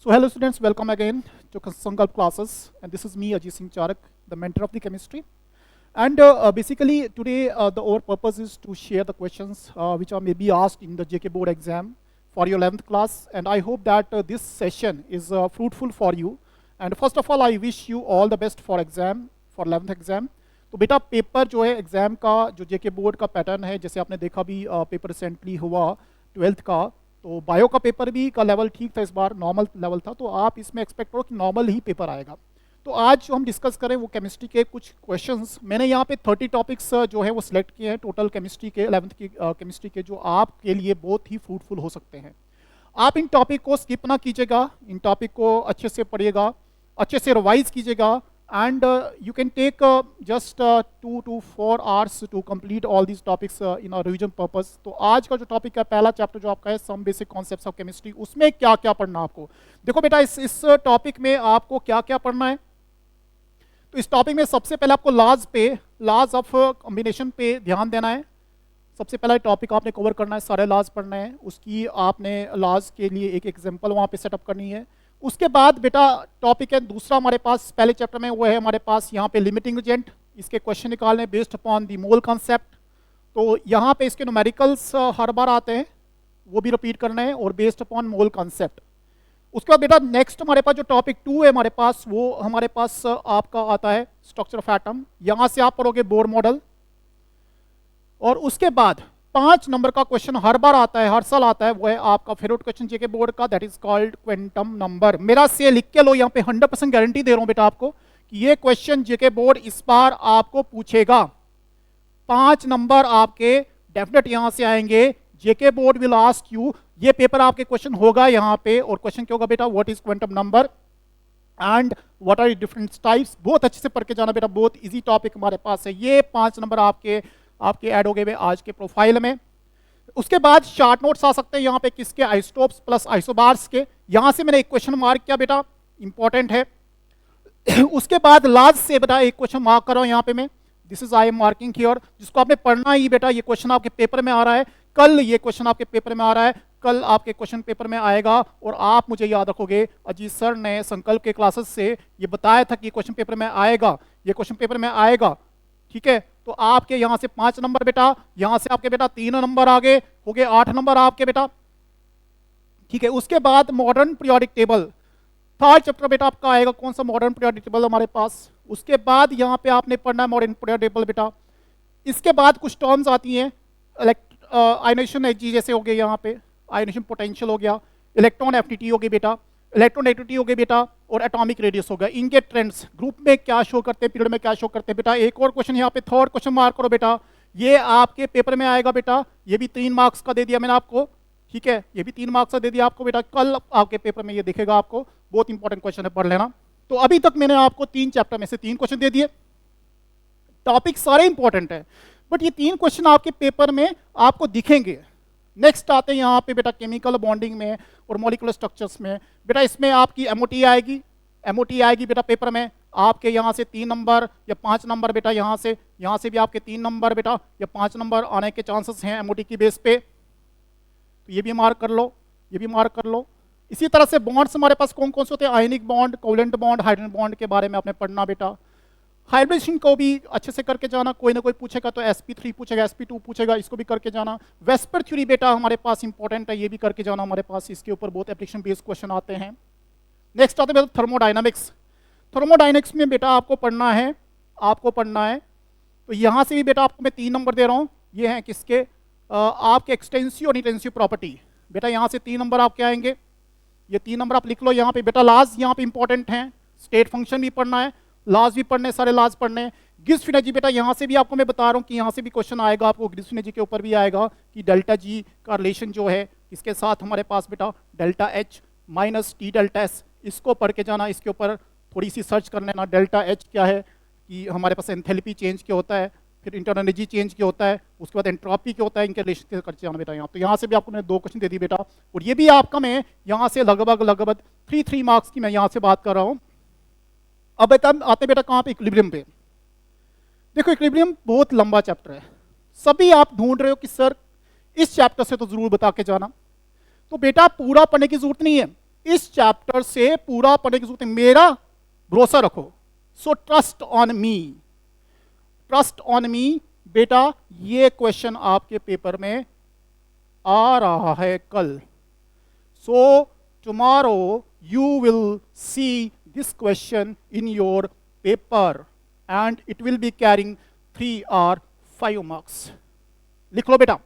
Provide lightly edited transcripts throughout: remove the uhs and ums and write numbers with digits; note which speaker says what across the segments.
Speaker 1: So hello students, welcome again to Sankalp classes, and this is me Ajit Singh Charak, the mentor of the chemistry. And basically today our purpose is to share the questions which are maybe asked in the JK board exam for your 11th class, and I hope that this session is fruitful for you. And first of all I wish you all the best for 11th exam. तो बेटा paper जो है exam का जो जेके board का pattern है, जैसे आपने देखा भी पेपर रिसेंटली हुआ 12th का, तो बायो का पेपर भी का लेवल ठीक था, इस बार नॉर्मल लेवल था, तो आप इसमें एक्सपेक्ट करो कि नॉर्मल ही पेपर आएगा। तो आज जो हम डिस्कस करें वो केमिस्ट्री के कुछ क्वेश्चंस, मैंने यहाँ पे 30 टॉपिक्स जो है वो सिलेक्ट किए हैं टोटल केमिस्ट्री के 11th की केमिस्ट्री के, जो आपके लिए बहुत ही फ्रूटफुल हो सकते हैं। आप इन टॉपिक को स्किप ना कीजिएगा, इन टॉपिक को अच्छे से पढ़िएगा, अच्छे से रिवाइज कीजिएगा, and you can take just 2 to 4 hours to complete all these topics in a revision purpose। तो आज का जो टॉपिक है, पहला चैप्टर जो आपका है some basic concepts of chemistry, उसमें क्या क्या पढ़ना आपको। देखो बेटा इस टॉपिक में आपको क्या क्या पढ़ना है। तो इस टॉपिक में सबसे पहले आपको लॉज ऑफ कॉम्बिनेशन पे ध्यान देना है। सबसे पहला टॉपिक आपने कवर करना है, सारे लॉज पढ़ना है, उसकी आपने लॉज के लिए एक एग्जाम्पल वहाँ पे सेटअप करनी है। उसके बाद बेटा टॉपिक है दूसरा हमारे पास पहले चैप्टर में, वो है हमारे पास यहाँ पे लिमिटिंग एजेंट, इसके क्वेश्चन निकालने based upon the mole concept. तो यहाँ पे इसके न्यूमेरिकल्स हर बार आते हैं, वो भी रिपीट करना है और बेस्ड अपॉन मोल कॉन्सेप्ट। उसके बाद बेटा नेक्स्ट हमारे पास जो टॉपिक 2 है हमारे पास, वो हमारे पास आपका आता है स्ट्रक्चर ऑफ एटम। यहाँ से आप पढ़ोगे बोर मॉडल, और उसके बाद 5 नंबर का क्वेश्चन हर बार आता है, हर साल आता है, वो है आपका फेवरेट क्वेश्चन जेके बोर्ड का, that is called quantum number. मेरा से लिख के लो, यहाँ पे 100% गारंटी दे रहा हूं बेटा आपको कि ये क्वेश्चन जेके बोर्ड इस बार आपको पूछेगा। 5 नंबर आपके डेफिनेट यहां से आएंगे। JK board will ask you, ये पेपर आपके क्वेश्चन होगा यहाँ पे, और क्वेश्चन क्या होगा बेटा, what is quantum number and what are different types. बहुत अच्छे से पढ़ के जाना बेटा, बहुत इजी टॉपिक हमारे पास है। ये 5 नंबर आपके ऐड हो गए आज के प्रोफाइल में। उसके बाद शार्ट नोट्स आ सकते हैं यहाँ पे किसके, आइसोटोप्स प्लस आइसोबार्स के। यहाँ से मैंने एक क्वेश्चन मार्क किया बेटा, इंपॉर्टेंट है। उसके बाद लास्ट से बेटा एक क्वेश्चन मार्क कर रहा हूँ यहाँ पे मैं, this is I am marking here, जिसको आपने पढ़ना ही बेटा। ये क्वेश्चन आपके पेपर में आ रहा है कल, ये क्वेश्चन आपके पेपर में आ रहा है कल, आपके क्वेश्चन पेपर में आएगा। और आप मुझे याद रखोगे, अजीत सर ने संकल्प के क्लासेस से ये बताया था कि ये क्वेश्चन पेपर में आएगा, ये क्वेश्चन पेपर में आएगा, ठीक है। तो आपके यहां से 5 नंबर बेटा, यहां से आपके बेटा 3 नंबर आगे हो गए, 8 नंबर आपके बेटा, ठीक है। उसके बाद modern periodic table, third chapter बेटा आपका आएगा, कौन सा मॉडर्न पीरियोडिक टेबल हमारे पास। उसके बाद यहां पे आपने पढ़ना है मॉडर्न पीरियोडिक टेबल बेटा। इसके बाद कुछ टर्म्स आती हैं, आयनेशन एनर्जी जैसे हो गए, यहाँ पे आयनेशन पोटेंशियल हो गया, इलेक्ट्रॉन एफिनिटी हो गई बेटा, इलेक्ट्रोनेगेटिविटी हो गई बेटा, और एटॉमिक रेडियस हो गया। इनके ट्रेंड्स ग्रुप में क्या शो करते हैं, पीरियड में क्या शो करते हैं बेटा। एक और क्वेश्चन यहाँ पे थर्ड क्वेश्चन मार्क करो बेटा, ये आपके पेपर में आएगा बेटा, ये भी 3 मार्क्स का दे दिया मैंने आपको, ठीक है, ये भी 3 मार्क्स का दे दिया आपको बेटा, कल आपके पेपर में ये दिखेगा आपको, बहुत इंपॉर्टेंट क्वेश्चन है, पढ़ लेना। तो अभी तक मैंने आपको 3 चैप्टर में से 3 क्वेश्चन दे दिए, टॉपिक सारे इंपॉर्टेंट है, बट ये 3 क्वेश्चन आपके पेपर में आपको दिखेंगे। नेक्स्ट आते हैं यहाँ पे बेटा केमिकल बॉन्डिंग में और मॉलिक्यूलर स्ट्रक्चर्स में बेटा। इसमें आपकी एमओटी आएगी बेटा पेपर में आपके, यहाँ से 3 नंबर या 5 नंबर बेटा, यहाँ से भी आपके 3 नंबर बेटा या 5 नंबर आने के चांसेस हैं एमओटी की बेस पे, तो ये भी मार्क कर लो, ये भी मार्क कर लो। इसी तरह से बॉन्ड्स हमारे पास कौन कौन से होते हैं, ionic bond, covalent bond, hydrogen bond के बारे में आपने पढ़ना बेटा। हाइब्रिडेशन को भी अच्छे से करके जाना, कोई ना कोई पूछेगा तो sp3 पूछेगा, sp2 पूछेगा, इसको भी करके जाना। वेस्पर थ्योरी बेटा हमारे पास इंपॉर्टेंट है, ये भी करके जाना हमारे पास, इसके ऊपर बहुत एप्लीकेशन बेस्ड क्वेश्चन आते हैं। नेक्स्ट आते हैं थर्मोडायनामिक्स। थर्मोडायनामिक्स में बेटा आपको पढ़ना है, तो यहाँ से भी बेटा आपको मैं 3 नंबर दे रहा हूँ। ये हैं किसके, आपके एक्सटेंसिव और इंटेंसिव प्रॉपर्टी बेटा, यहाँ से 3 नंबर आपके आएंगे, ये 3 नंबर आप लिख लो यहाँ पे बेटा। लाज यहाँ पे इंपॉर्टेंट है, स्टेट फंक्शन भी पढ़ना है, लाज भी पढ़ने, सारे लाज पढ़ने। गिब्स एनर्जी बेटा, यहाँ से भी आपको मैं बता रहा हूँ कि यहाँ से भी क्वेश्चन आएगा आपको, गिब्स एनर्जी के ऊपर भी आएगा कि डेल्टा जी का रिलेशन जो है इसके साथ हमारे पास बेटा delta H minus T delta S, इसको पढ़ के जाना, इसके ऊपर थोड़ी सी सर्च कर लेना। डेल्टा एच क्या है कि हमारे पास एंथैल्पी चेंज क्या होता है, फिर इंटरनल एनर्जी चेंज क्या होता है, उसके बाद एंट्रोपी क्या होता है, इनके रिलेशन करके जाना बेटा यहाँ। तो यहाँ से भी आपको मैंने 2 क्वेश्चन दे दी बेटा, और ये भी आपका मैं यहाँ से लगभग 3 मार्क्स की मैं यहाँ से बात कर रहा हूँ। अब आते बेटा कहाँ पे, इक्विलिब्रियम पे। देखो इक्विलिब्रियम बहुत लंबा चैप्टर है, सभी आप ढूंढ रहे हो कि सर इस चैप्टर से तो जरूर बता के जाना, तो बेटा पूरा पढ़ने की जरूरत नहीं है, इस चैप्टर से पूरा पढ़ने की जरूरत है, मेरा भरोसा रखो। So trust on me, trust on me बेटा। ये क्वेश्चन आपके पेपर में आ रहा है कल। So tomorrow you will see this question in your paper and it will be carrying 3 or 5 marks. लिख लो बेटा।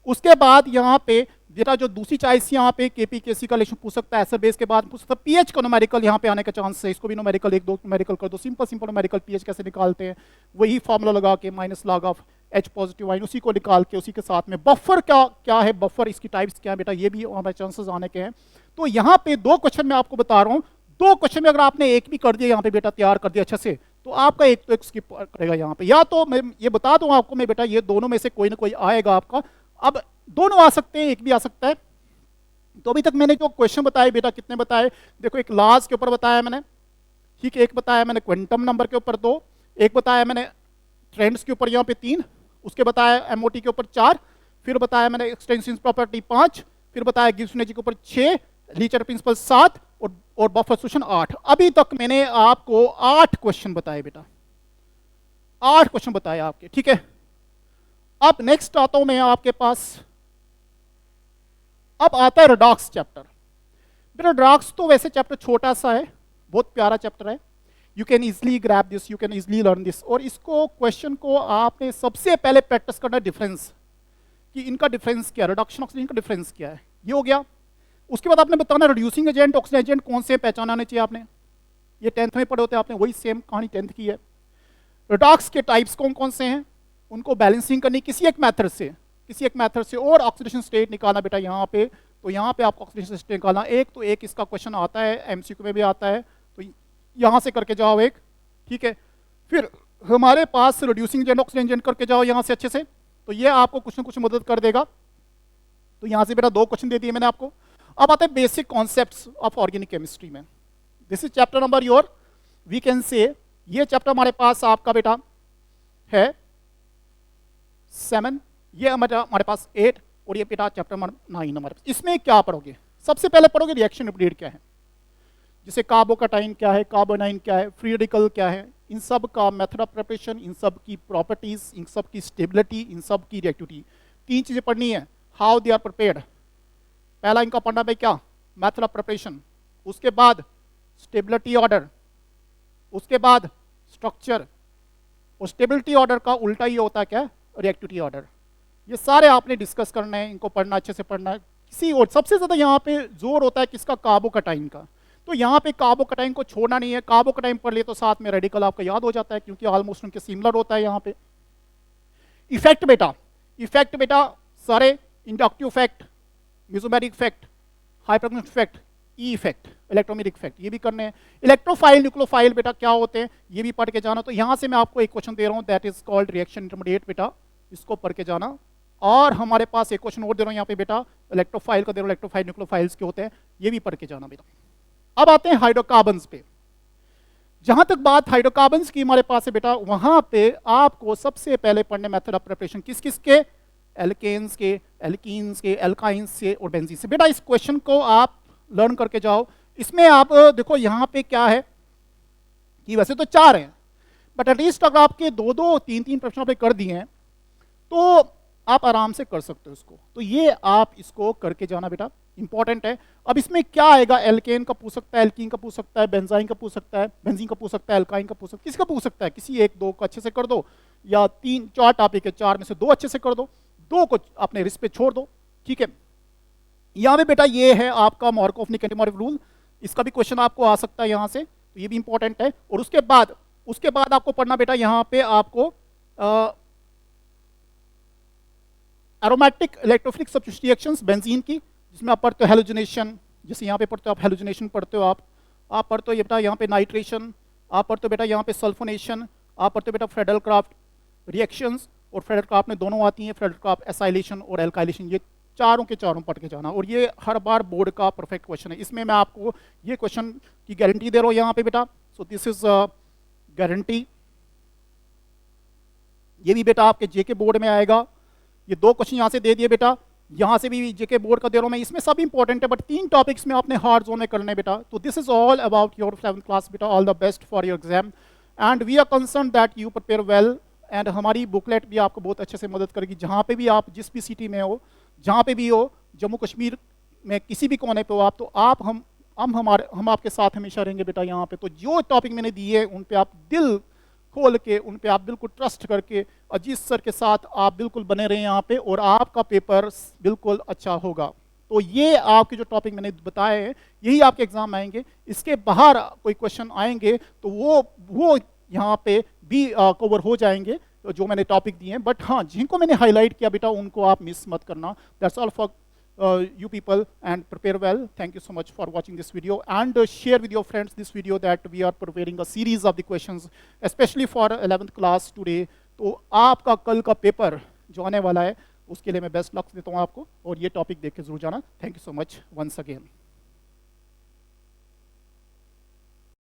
Speaker 1: उसके बाद यहाँ पे बेटा जो दूसरी चॉइस यहाँ पे केपीकेसी का लेक्चर पूछ सकता है, एसर बेस के बाद पूछ सकता है, पीएच का न्यूमेरिकल यहाँ पे आने का चांस है। इसको भी न्यूमेरिकल 1-2 न्यूमेरिकल कर दो, सिंपल सिंपल न्यूमेरिकल पीएच कैसे निकालते हैं वही फॉर्मूला लगा के minus log of H positive ion उसी को निकाल के उसी के साथ में बफर क्या है, बफर इसकी टाइप्स क्या है बेटा, ये भी हमारे चांसेस आने के हैं। तो यहाँ पे 2 क्वेश्चन मैं आपको बता रहा हूँ, 2 क्वेश्चन में अगर आपने एक भी कर दिया यहाँ पे बेटा, तैयार कर दिया अच्छे से, तो आपका एक तो एक स्किप करेगा यहाँ पे। या तो मैं ये बता दूं आपको मैं बेटा, ये दोनों में से कोई ना कोई आएगा आपका। अब दोनों आ सकते हैं, एक भी आ सकता है। तो अभी तक मैंने जो क्वेश्चन बताए बेटा, कितने बताए देखो, एक लार्ज के ऊपर बताया मैंने, ठीक है, एक बताया मैंने क्वांटम नंबर के ऊपर 2, एक बताया मैंने ट्रेंड्स के ऊपर यहाँ पे 3, उसके बताया एमओटी के ऊपर 4, फिर बताया मैंने एक्सटेंशन प्रॉपर्टी 5, फिर बताया गिब्स एनर्जी के ऊपर 6, लीचर प्रिंसिपल 7 और बफर सोल्यूशन 8। अभी तक मैंने आपको 8 क्वेश्चन बताए बेटा, 8 क्वेश्चन बताए आपके, ठीक है। अब नेक्स्ट आता हूं मैं आपके पास, अब आता है रेडॉक्स चैप्टर। बेटा रेडॉक्स तो वैसे चैप्टर छोटा सा है, बहुत प्यारा चैप्टर है, you can easily grab this, you can easily learn this. और इसको क्वेश्चन को आपने सबसे पहले प्रैक्टिस करना डिफरेंस, कि इनका डिफरेंस क्या है, रिडक्शन ऑक्सीजन का डिफरेंस क्या है, ये हो गया। उसके बाद आपने बताना रिड्यूसिंग एजेंट, ऑक्सीजन एजेंट कौन से पहचान आने चाहिए आपने, ये 10th में पढ़े होते हैं आपने, वही सेम कहानी 10th की है। रिडॉक्स के टाइप्स कौन कौन से हैं, उनको बैलेंसिंग करनी किसी एक मेथड से, किसी एक मेथड से, और ऑक्सीडेशन स्टेट निकालना बेटा यहाँ पे। तो यहाँ पे आपको ऑक्सीडेशन स्टेट निकालना, एक तो एक इसका क्वेश्चन आता है, एमसीक्यू में भी आता है, तो यहाँ से करके जाओ एक, ठीक है। फिर हमारे पास रिड्यूसिंग एजेंट, ऑक्सीजन एजेंट करके जाओ यहाँ से अच्छे से, तो ये आपको कुछ ना कुछ मदद कर देगा। तो यहाँ से बेटा 2 क्वेश्चन दे दिए मैंने आपको। अब आते हैं basic concepts of organic chemistry में। This is chapter number your, we can say ये चैप्टर हमारे पास आपका बेटा है 7, ये हमारे पास 8, और ये बेटा चैप्टर नंबर 9 हमारे पास। इसमें क्या पढ़ोगे, सबसे पहले पढ़ोगे रिएक्शन पीरियड क्या है, जैसे कार्बोकटाइन क्या है, कार्बोनाइन क्या है, फ्री रेडिकल क्या है, इन सब का मेथड ऑफ प्रिपरेशन, इन सब की प्रॉपर्टीज, इन सब की स्टेबिलिटी, इन सब की रिएक्टिविटी। 3 चीजें पढ़नी है, हाउ दे आर प्रिपेयर्ड, पहला इनका पढ़ना भाई क्या, मेथड ऑफ प्रिपरेशन, उसके बाद स्टेबिलिटी ऑर्डर, उसके बाद स्ट्रक्चर, और स्टेबिलिटी ऑर्डर का उल्टा ही होता है क्या, रिएक्टिविटी ऑर्डर। ये सारे आपने डिस्कस करना है, इनको पढ़ना, अच्छे से पढ़ना है। किसी और सबसे ज्यादा यहाँ पे जोर होता है किसका, कार्बोकटाइन का। तो यहाँ पे कार्बोकटाइन को छोड़ना नहीं है, कार्बोकटाइन पढ़ ले तो साथ में रेडिकल आपका याद हो जाता है, क्योंकि ऑलमोस्ट उनके सिमिलर होता है यहाँ पे। इफेक्ट बेटा, इफेक्ट बेटा सारे, inductive effect, mesomeric effect, hypertonic effect, E effect, electromeric effect, ये भी करने हैं। इलेक्ट्रोफाइल, न्यूक्लियोफाइल बेटा क्या होते हैं, ये भी पढ़ के जाना। तो यहाँ से मैं आपको एक क्वेश्चन दे रहा हूँ, that is called reaction intermediate बेटा, इसको पढ़ के जाना। और हमारे पास एक क्वेश्चन और दे रहा हूँ यहाँ पे बेटा, इलेक्ट्रोफाइल का दे रहा हूँ, इलेक्ट्रोफाइल न्यूक्लियोफाइल्स के होते हैं, ये भी पढ़ के जाना बेटा। अब आते हैं हाइड्रोकार्बन्स पे। जहां तक बात हाइड्रोकार्बन्स की हमारे पास है बेटा, वहां पे आपको सबसे पहले पढ़ने मेथड ऑफ प्रिपरेशन किस किस के, एल्केन्स के, एल्कीन्स के, एल्काइंस से और बेंजीन से। बेटा इस क्वेश्चन को आप लर्न करके जाओ। इसमें आप देखो यहाँ पे क्या है कि वैसे तो 4 हैं, बट एटलीस्ट अगर आपके 2-2, 3-3 प्रश्न आपने कर दिए हैं तो आप आराम से कर सकते हो इसको। तो ये आप इसको करके जाना बेटा, इंपॉर्टेंट है। अब इसमें क्या आएगा, एल्केन का पूछ सकता है, एल्कीन का पूछ सकता है, बेंजाइन का पूछ सकता है, बेंजीन का पूछ सकता है, एल्काइन का पूछ सकता है, किसका पूछ सकता है, किसी 1-2 का अच्छे से कर दो, या 3-4 टॉपिक है, 4 में से 2 अच्छे से कर दो, 2 को अपने रिस्क पे छोड़ दो, ठीक है। यहाँ पे बेटा ये है आपका मार्कोव-निक एंटीमॉर्फिक रूल, इसका भी क्वेश्चन आपको आ सकता है यहाँ से, तो ये भी इंपॉर्टेंट है। और उसके बाद आपको पढ़ना बेटा यहाँ पे आपको aromatic electrophilic substitution reactions benzene की, जिसमें आप पढ़ते हो हेलोजनेशन, जैसे यहाँ पे पढ़ते हो आप हेलोजनेशन पढ़ते हो, आप पढ़ते हो ये बेटा यहाँ पे नाइट्रेशन, आप पढ़ते हो बेटा यहाँ पे सल्फोनेशन, आप पढ़ते हो बेटा फ्रेडल-क्राफ्ट रिएक्शंस, और फ्रेडल-क्राफ्ट में दोनों आती हैं, फ्रेडल-क्राफ्ट एसाइलेशन और एल्काइलेशन, ये चारों के चारों पढ़ के जाना। और ये हर बार बोर्ड का परफेक्ट क्वेश्चन है, इसमें मैं आपको ये क्वेश्चन की गारंटी दे रहा हूँ यहाँ पे बेटा। सो दिस इज गारंटी, ये भी बेटा आपके जेके बोर्ड में आएगा। ये 2 क्वेश्चन यहाँ से दे दिए बेटा, यहाँ से भी जेके बोर्ड का दे रहा हूँ मैं, इसमें सब इंपॉर्टेंट है, बट 3 टॉपिक्स में आपने हार्ड जोन में करने बेटा। तो this is all about your 7th class बेटा, all the best for your exam and we are concern that you prepare well. एंड हमारी बुकलेट भी आपको बहुत अच्छे से मदद करेगी, जहाँ पे भी आप जिस भी सिटी में हो, जहाँ पे भी हो, जम्मू कश्मीर में किसी भी कोने पे हो आप, तो आप हम आपके साथ हमेशा रहेंगे बेटा यहाँ पे। तो जो टॉपिक मैंने दिए उन पे आप दिल खोल के, उन पे आप बिल्कुल ट्रस्ट करके अजीत सर के साथ आप बिल्कुल बने रहें यहाँ पे, और आपका पेपर बिल्कुल अच्छा होगा। तो ये आपके जो टॉपिक मैंने बताए हैं यही आपके एग्जाम आएंगे। इसके बाहर कोई क्वेश्चन आएंगे तो वो यहाँ पे भी कवर हो जाएंगे जो मैंने टॉपिक दिए हैं। बट हाँ, जिनको मैंने हाईलाइट किया बेटा उनको आप मिस मत करना। That's all for you people, and prepare well. Thank you so much for watching this video, and share with your friends this video that we are preparing a series of the questions especially for 11th class today. तो आपका कल का paper जो आने वाला है उसके लिए मैं बेस्ट लक देता हूँ आपको, और ये टॉपिक देख के जरूर जाना। Thank you so much once again.